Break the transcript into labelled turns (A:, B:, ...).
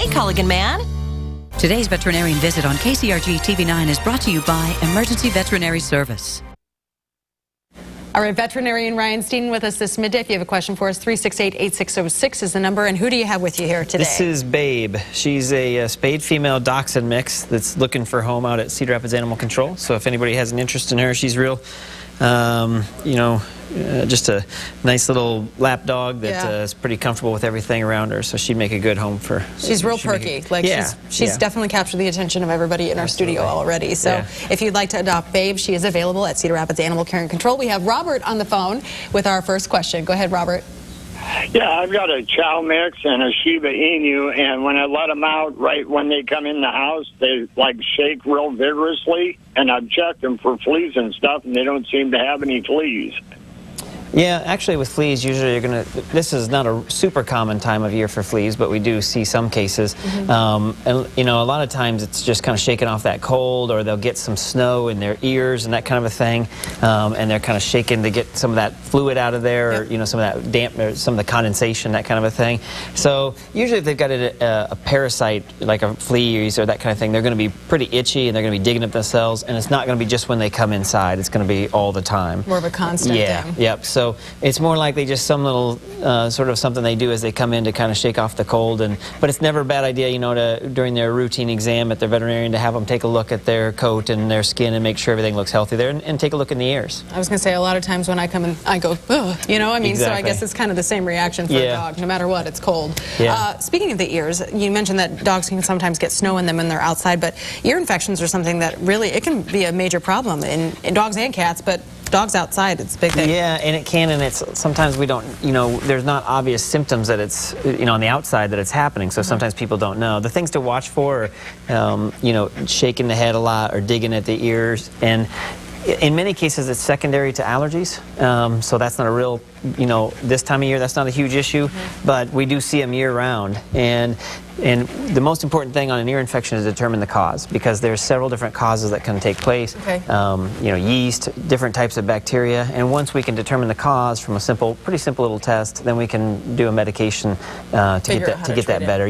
A: Hey, Culligan Man.
B: Today's veterinarian visit on KCRG-TV9 is brought to you by Emergency Veterinary Service.
C: All right, veterinarian Ryan Steen with us this midday. If you have a question for us, 368-8606 is the number. And who do you have with you here today?
D: This is Babe. She's a spayed female dachshund mix that's looking for a home out at Cedar Rapids Animal Control. So if anybody has an interest in her, she's real, just a nice little lap dog that is pretty comfortable with everything around her. So she'd make a good home for.
C: She's real perky. She's definitely captured the attention of everybody in our studio already. So if you'd like to adopt Babe, she is available at Cedar Rapids Animal Control. We have Robert on the phone with our first question. Go ahead, Robert.
E: Yeah, I've got a chow mix and a Shiba Inu, and when I let them out, right when they come in the house, they like shake real vigorously, and I've checked them for fleas and stuff, and they don't seem to have any fleas.
D: Yeah, actually with fleas, usually you're going to, this is not a super common time of year for fleas, but we do see some cases. And, you know, a lot of times it's just kind of shaking off that cold, or they'll get some snow in their ears and that kind of a thing. And they're kind of shaking to get some of that fluid out of there, or, you know, some of that damp, or some of the condensation, that kind of a thing. So usually if they've got a parasite, like a flea or that kind of thing, they're going to be pretty itchy and they're going to be digging up themselves. And it's not going to be just when they come inside. It's going to be all the time.
C: More of a constant thing.
D: Yep. So it's more likely just some little sort of something they do as they come in to kind of shake off the cold. But it's never a bad idea, you know, during their routine exam at their veterinarian, to have them take a look at their coat and their skin and make sure everything looks healthy there, and take a look in the ears.
C: I was going to say, a lot of times when I come in, I go, ugh, you know, I mean,
D: Exactly.
C: So I guess it's kind of the same reaction for a dog. No matter what, it's cold. Speaking of the ears, you mentioned that dogs can sometimes get snow in them when they're outside, but ear infections are something that really, it can be a major problem in dogs and cats, but dogs outside, it's a big thing. Yeah,
D: and it can, and it's sometimes we don't, you know, there's not obvious symptoms that it's, you know, on the outside that it's happening, so sometimes people don't know. The things to watch for are, you know, shaking the head a lot or digging at the ears, and in many cases it's secondary to allergies, so that's not a real, you know, this time of year that's not a huge issue, but we do see them year-round. And the most important thing on an ear infection is to determine the cause, because there's several different causes that can take place. You know, yeast, different types of bacteria, and once we can determine the cause from a pretty simple little test, then we can do a medication to get that better.